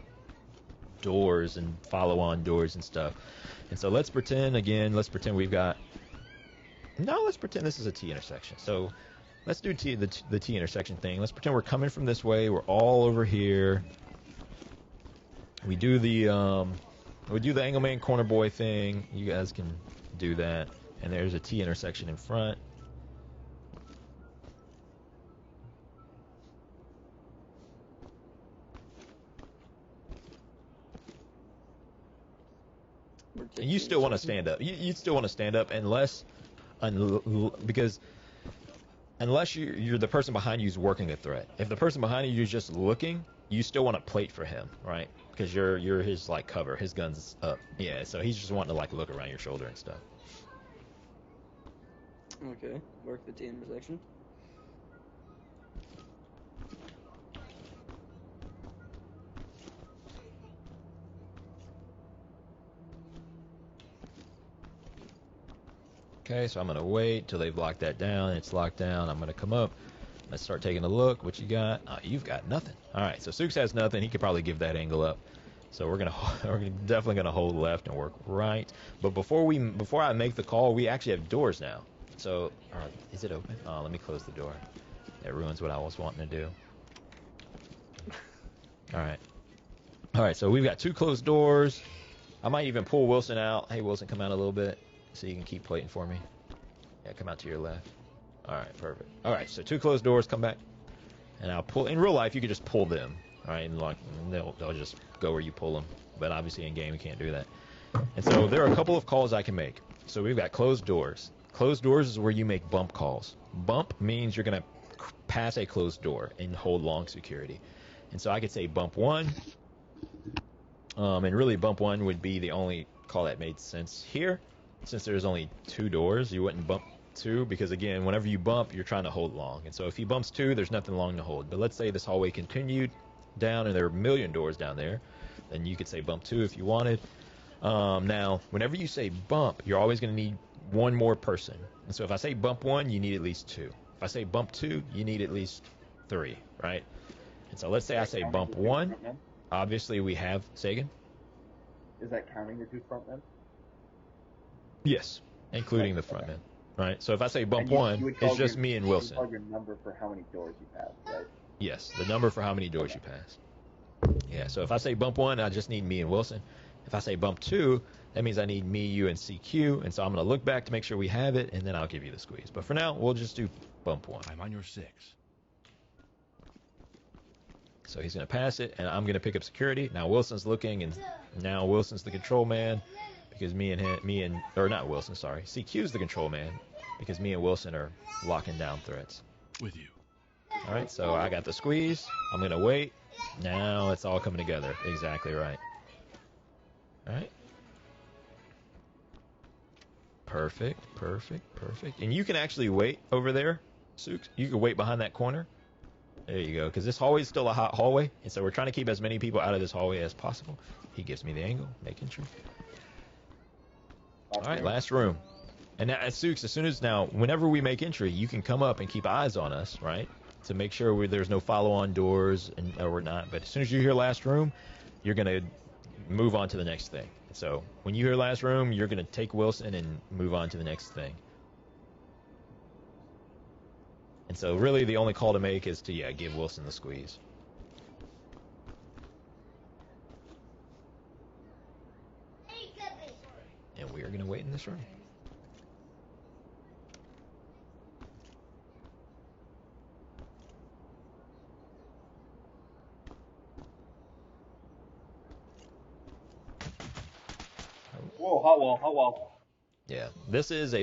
[SPEAKER 1] doors and follow-on doors and stuff. And so let's pretend we've got. No, let's pretend this is a T intersection. So let's do the T intersection thing. Let's pretend we're coming from this way. We're all over here. We do the angle man corner boy thing. You guys can do that. And there's a T intersection in front. And you still want to stand up. You still want to stand up unless you're the person behind you is working a threat. If the person behind you is just looking, you still want to plate for him, right? Because you're his like cover. His gun's up. Yeah, so he's just wanting to like look around your shoulder and stuff.
[SPEAKER 2] Okay, work the T intersection.
[SPEAKER 1] Okay, so I'm going to wait till they've locked that down. It's locked down. I'm going to come up. Let's start taking a look. What you got? Oh, you've got nothing. All right, so Sooks has nothing. He could probably give that angle up. So we're definitely gonna hold left and work right. But before I make the call, we actually have doors now. So, is it open? Oh, let me close the door. That ruins what I was wanting to do. Alright. Alright, so we've got 2 closed doors. I might even pull Wilson out. Hey, Wilson, come out a little bit so you can keep plating for me. Yeah, come out to your left. Alright, perfect. Alright, so 2 closed doors, come back. And I'll pull. In real life, you could just pull them. Alright, and like, they'll just go where you pull them. But obviously in game, you can't do that. And so there are a couple of calls I can make. So we've got closed doors. Closed doors is where you make bump calls. Bump means you're going to pass a closed door and hold long security. And so I could say bump 1. And really bump 1 would be the only call that made sense here. Since there's only 2 doors, you wouldn't bump 2 because, again, whenever you bump, you're trying to hold long. And so if he bumps 2, there's nothing long to hold. But let's say this hallway continued down and there are a million doors down there. Then you could say bump 2 if you wanted. Now, whenever you say bump, you're always going to need one more person. And so if I say bump 1, you need at least 2. If I say bump 2, you need at least 3, right? And so let's say I say bump 1. Obviously, we have Sagan.
[SPEAKER 5] Is that counting the 2 front men?
[SPEAKER 1] Yes, including the front men. Right? So if I say bump
[SPEAKER 5] And you
[SPEAKER 1] 1,
[SPEAKER 5] would call
[SPEAKER 1] it's just
[SPEAKER 5] your-
[SPEAKER 1] me and
[SPEAKER 5] you would
[SPEAKER 1] Wilson.
[SPEAKER 5] call your number for how many doors you pass, right?
[SPEAKER 1] Yes, the number for how many doors you pass. Yeah, so if I say bump 1, I just need me and Wilson. If I say bump 2, that means I need me, you, and CQ. And so I'm going to look back to make sure we have it, and then I'll give you the squeeze. But for now, we'll just do bump 1.
[SPEAKER 3] I'm on your 6.
[SPEAKER 1] So he's going to pass it, and I'm going to pick up security. Now Wilson's looking, and now Wilson's the control man because not Wilson, sorry. CQ's the control man because me and Wilson are locking down threats.
[SPEAKER 3] With you.
[SPEAKER 1] All right, so I got the squeeze. I'm going to wait. Now it's all coming together. Exactly right. All right. Perfect. And you can actually wait over there, Sooks. You can wait behind that corner. There you go, because this hallway is still a hot hallway, and so we're trying to keep as many people out of this hallway as possible. He gives me the angle, making sure. All right, last room. And now, Sooks, whenever we make entry, you can come up and keep eyes on us, right? To make sure there's no follow-on doors or not. But as soon as you hear last room, you're going to move on to the next thing. So when you hear last room, you're going to take Wilson and move on to the next thing. And so really the only call to make is to, give Wilson the squeeze. And we are going to wait in this room.
[SPEAKER 5] Whoa, hot wall.
[SPEAKER 1] Yeah, this is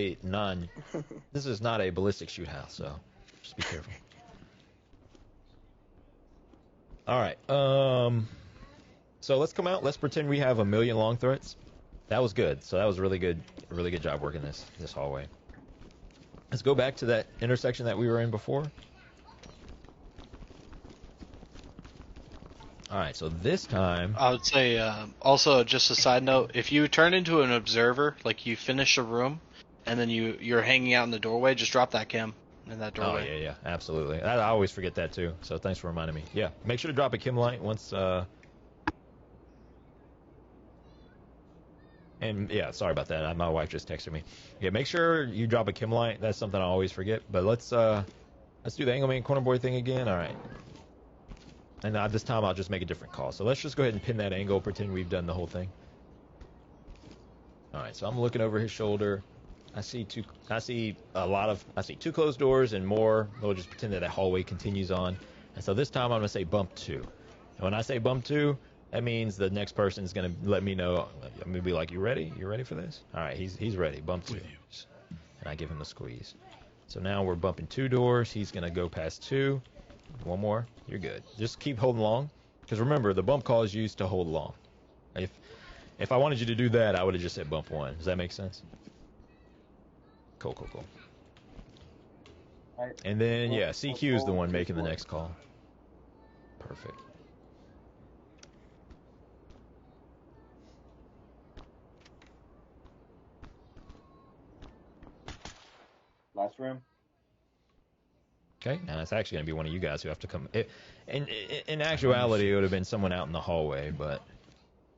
[SPEAKER 1] not a ballistic shoot house, so just be careful. All right, so let's come out. Let's pretend we have a million long threats. That was good. So that was really good job working this hallway. Let's go back to that intersection that we were in before. All right, so this time...
[SPEAKER 4] I would say, also, just a side note, if you turn into an observer, like you finish a room, and then you're hanging out in the doorway, just drop that chem in that doorway.
[SPEAKER 1] Oh, yeah, absolutely. I always forget that, too, so thanks for reminding me. Yeah, make sure to drop a chem light once... And, yeah, sorry about that. My wife just texted me. Yeah, make sure you drop a chem light. That's something I always forget. But let's do the angle man corner boy thing again. All right. And this time I'll just make a different call. So let's just go ahead and pin that angle, pretend we've done the whole thing. All right, so I'm looking over his shoulder. I see two closed doors and more. We'll just pretend that hallway continues on. And so this time I'm going to say bump 2. And when I say bump 2, that means the next person is going to let me know. I'm going to be like, you ready? You ready for this? All right, he's ready. Bump 2. And I give him the squeeze. So now we're bumping 2 doors. He's going to go past 2. One more. You're good. Just keep holding long. Because remember, the bump call is used to hold long. If I wanted you to do that, I would have just said bump 1. Does that make sense? Cool.
[SPEAKER 5] Right.
[SPEAKER 1] And then, CQ is the one making the next call. Perfect.
[SPEAKER 5] Last room.
[SPEAKER 1] Okay, now it's actually going to be one of you guys who have to come. In actuality, it would have been someone out in the hallway, but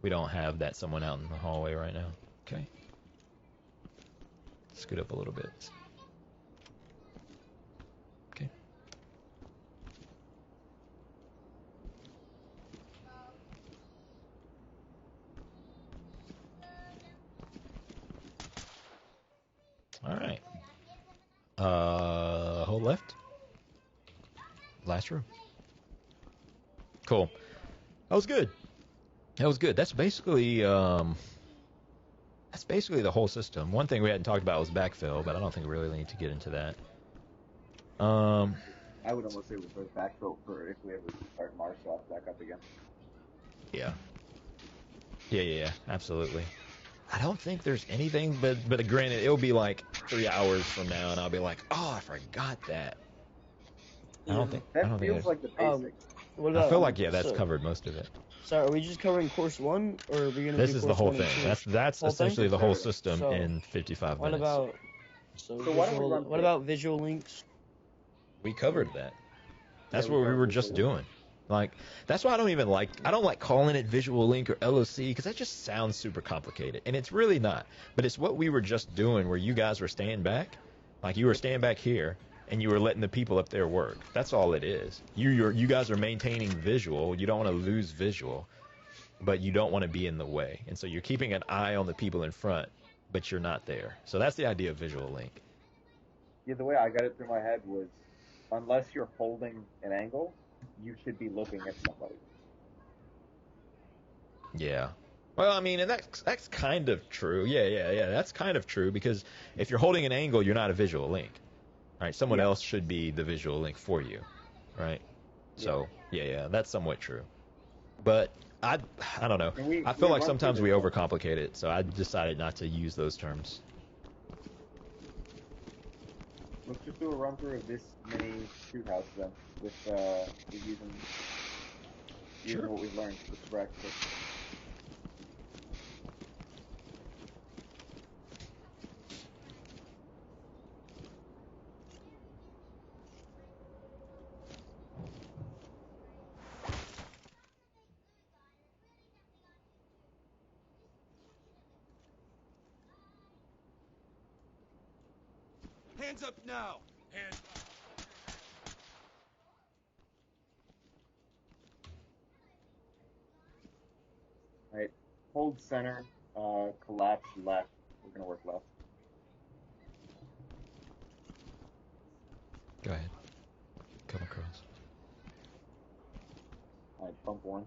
[SPEAKER 1] we don't have that someone out in the hallway right now. Okay. Scoot up a little bit. Hold left. Last room. Cool. That was good. That was good. That's basically the whole system. One thing we hadn't talked about was backfill, but I don't think we really need to get into that.
[SPEAKER 5] I would almost say we put backfill for if we ever start Marshall back up again.
[SPEAKER 1] Yeah. Yeah, absolutely. I don't think there's anything, but granted, it'll be like 3 hours from now, and I'll be like, oh, I forgot that. I don't think.
[SPEAKER 5] That feels like the basics.
[SPEAKER 2] What about,
[SPEAKER 1] I feel like that's covered most of it.
[SPEAKER 2] So are we just covering course 1, or are we gonna?
[SPEAKER 1] This
[SPEAKER 2] do
[SPEAKER 1] is the
[SPEAKER 2] course
[SPEAKER 1] whole
[SPEAKER 2] 1 and
[SPEAKER 1] thing.
[SPEAKER 2] 2?
[SPEAKER 1] That's
[SPEAKER 2] Whole
[SPEAKER 1] essentially
[SPEAKER 2] thing?
[SPEAKER 1] the whole system
[SPEAKER 2] So,
[SPEAKER 1] in 55
[SPEAKER 2] What
[SPEAKER 1] minutes.
[SPEAKER 2] about
[SPEAKER 5] why don't we run
[SPEAKER 2] what about visual links?
[SPEAKER 1] We covered that. That's
[SPEAKER 5] Yeah,
[SPEAKER 1] what we
[SPEAKER 5] covered
[SPEAKER 1] were
[SPEAKER 5] visual
[SPEAKER 1] just
[SPEAKER 5] links.
[SPEAKER 1] doing. Like, that's why I don't like calling it visual link or LOC, because that just sounds super complicated, and it's really not. But it's what we were just doing, where you guys were staying back, like you were staying back here, and you were letting the people up there work. That's all it is. You guys are maintaining visual. You don't want to lose visual, but you don't want to be in the way, and so you're keeping an eye on the people in front, but you're not there. So that's the idea of visual link.
[SPEAKER 5] Yeah, the way I got it through my head was, unless you're holding an angle, you should be looking at somebody.
[SPEAKER 1] Yeah. Well, I mean, and that's kind of true. Yeah. That's kind of true, because if you're holding an angle, you're not a visual link, right? Someone else should be the visual link for you, right? So, yeah, that's somewhat true. But I don't know. I feel like sometimes we overcomplicate it, so I decided not to use those terms.
[SPEAKER 5] Let's just do a run through of this mini shoot house then, with using
[SPEAKER 1] Sure.
[SPEAKER 5] what we've learned with the breakfast.
[SPEAKER 3] Hands up now! Hands up!
[SPEAKER 5] Alright, hold center, collapse left. We're gonna work left.
[SPEAKER 1] Go ahead. Come across.
[SPEAKER 5] Alright, bump 1.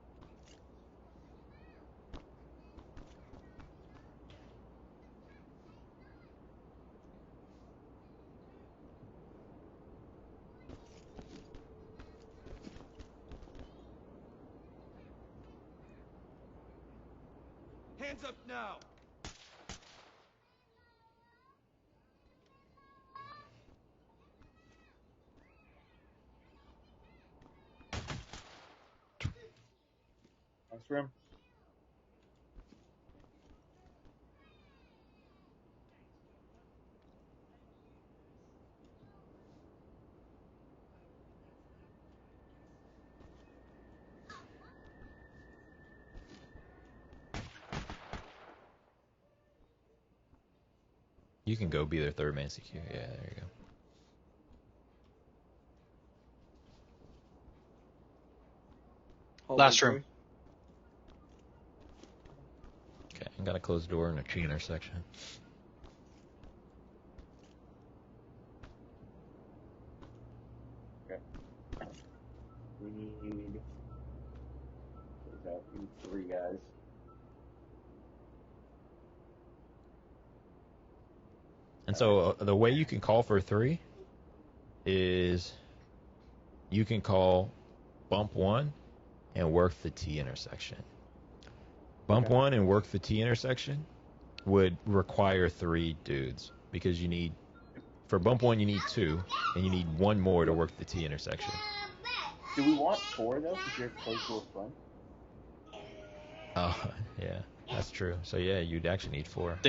[SPEAKER 3] Hands up now!
[SPEAKER 5] Next room.
[SPEAKER 1] You can go be their third man CQ. Yeah, there you go.
[SPEAKER 2] Hold
[SPEAKER 4] Last
[SPEAKER 2] on,
[SPEAKER 4] room.
[SPEAKER 1] Okay, I got a closed door in a T intersection.
[SPEAKER 5] We need... What is that? We need 3 guys.
[SPEAKER 1] And so the way you can call for 3 is you can call bump 1 and work the T intersection. Bump 1 and work the T intersection would require 3 dudes, because you need, for bump 1 you need 2, and you need 1 more to work the T intersection.
[SPEAKER 5] Do we want 4 though, because you're close to a front?
[SPEAKER 1] Oh, yeah, that's true. So yeah, you'd actually need 4.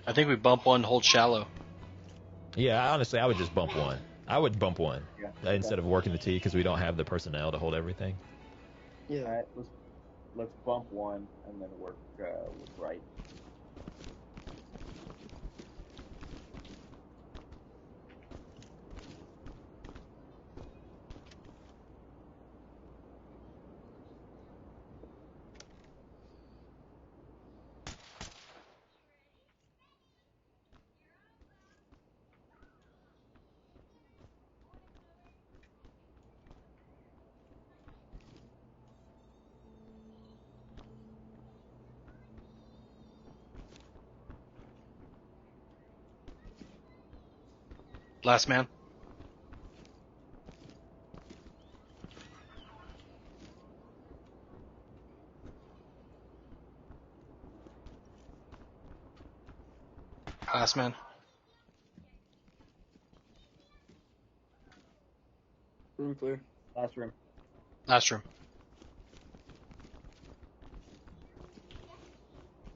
[SPEAKER 4] I think we bump 1, hold shallow.
[SPEAKER 1] Yeah, honestly, I would just bump 1. I would bump 1
[SPEAKER 5] Yeah.
[SPEAKER 1] instead of working the T, because we don't have the personnel to hold everything.
[SPEAKER 2] Yeah.
[SPEAKER 5] Alright, let's bump 1 and then work with right.
[SPEAKER 4] Last man. Last man.
[SPEAKER 2] Room clear.
[SPEAKER 5] Last room.
[SPEAKER 4] Last room.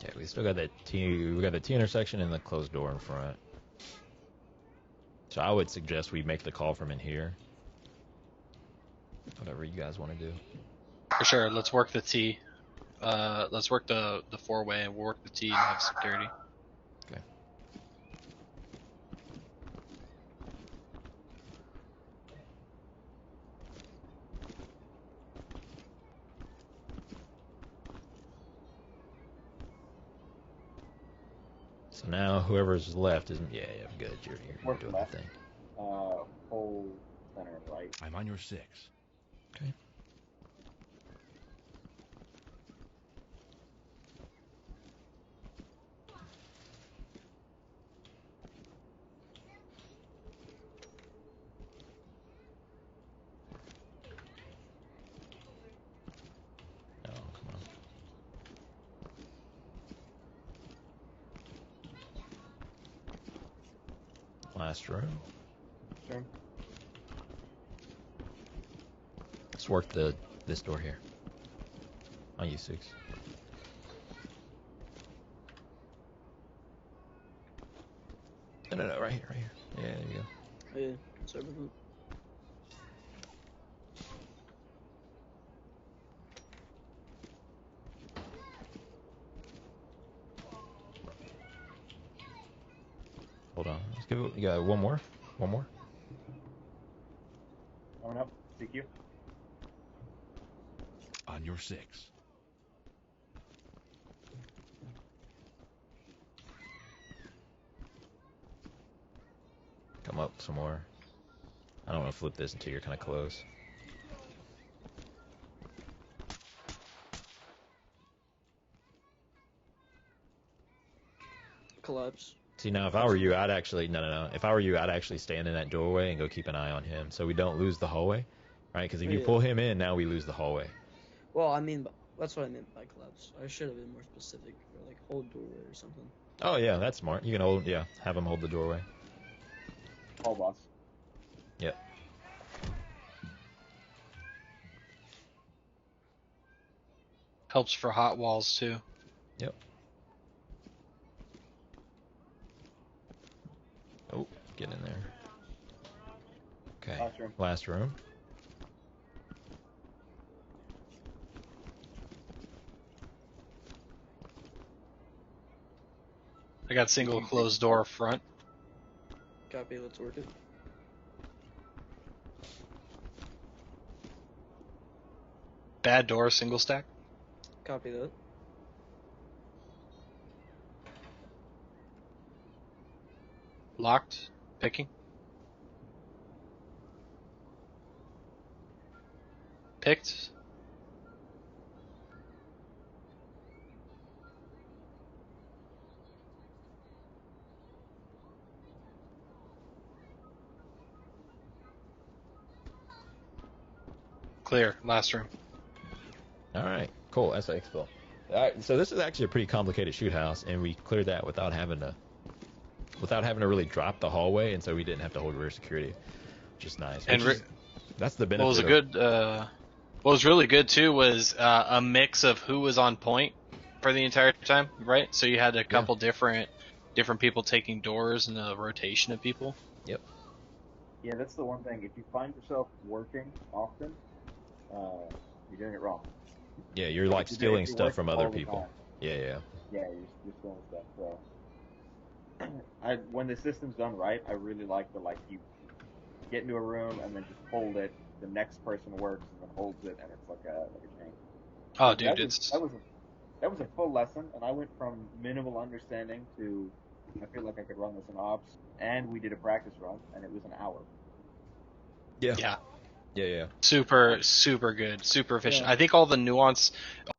[SPEAKER 1] Okay, we still got that T. We got the T intersection and the closed door in front. So I would suggest we make the call from in here. Whatever you guys want to do.
[SPEAKER 4] For sure. Let's work the T. Let's work the four-way, and we'll work the T and have security.
[SPEAKER 1] Okay. So now whoever's left isn't. Yeah, good. You're
[SPEAKER 5] Work
[SPEAKER 1] doing
[SPEAKER 5] left.
[SPEAKER 1] the thing.
[SPEAKER 5] Whole center right.
[SPEAKER 3] I'm on your 6.
[SPEAKER 1] Okay. Oh, come on. Last room.
[SPEAKER 5] Room.
[SPEAKER 1] Let's work this door here. On you 6. No, right here. Yeah, there you go.
[SPEAKER 2] Oh, yeah, server group.
[SPEAKER 1] Hold on. Let's give it. You got one more. One more.
[SPEAKER 5] Coming up. CQ.
[SPEAKER 3] On your 6.
[SPEAKER 1] Come up some more. I don't want to flip this until you're kind of close.
[SPEAKER 2] Collapse.
[SPEAKER 1] See, now if I were you, I'd actually no. If I were you, I'd actually stand in that doorway and go keep an eye on him, so we don't lose the hallway, right? Because if you
[SPEAKER 2] Yeah.
[SPEAKER 1] pull him in, now we lose the hallway.
[SPEAKER 2] Well, I mean, that's what I meant by collapse. I should have been more specific, or like hold doorway or something.
[SPEAKER 1] Oh yeah, that's smart. You can have him hold the doorway.
[SPEAKER 5] Hall boss.
[SPEAKER 1] Yep.
[SPEAKER 4] Helps for hot walls too.
[SPEAKER 1] Yep. Oh, get in there. Okay.
[SPEAKER 5] Last room.
[SPEAKER 1] Last room.
[SPEAKER 4] I got single closed door front.
[SPEAKER 2] Copy, let's work it.
[SPEAKER 4] Bad door, single stack.
[SPEAKER 2] Copy that.
[SPEAKER 4] Locked. Picking. Picked. Clear. Last room.
[SPEAKER 1] All right. Cool. That's expo. All right. So this is actually a pretty complicated shoot house, and we cleared that without having to really drop the hallway, and so we didn't have to hold rear security, which is nice.
[SPEAKER 4] And
[SPEAKER 1] That's the benefit.
[SPEAKER 4] What was really good too was a mix of who was on point for the entire time, right? So you had a couple different people taking doors and a rotation of people.
[SPEAKER 1] Yep.
[SPEAKER 5] Yeah, that's the one thing. If you find yourself working often, you're doing it wrong.
[SPEAKER 1] Yeah, you're like
[SPEAKER 5] You're
[SPEAKER 1] stealing
[SPEAKER 5] doing
[SPEAKER 1] stuff from
[SPEAKER 5] work
[SPEAKER 1] other
[SPEAKER 5] all the
[SPEAKER 1] people.
[SPEAKER 5] time.
[SPEAKER 1] Yeah.
[SPEAKER 5] Yeah, you're stealing stuff. So, when the system's done right, I really like you get into a room and then just hold it. The next person works and then holds it, and it's like a chain.
[SPEAKER 4] Oh, dude,
[SPEAKER 5] That was a full lesson, and I went from minimal understanding to I feel like I could run this in ops, and we did a practice run, and it was an hour.
[SPEAKER 4] yeah.
[SPEAKER 1] Yeah.
[SPEAKER 4] Super good, super efficient.
[SPEAKER 2] Yeah.
[SPEAKER 4] I think all the nuance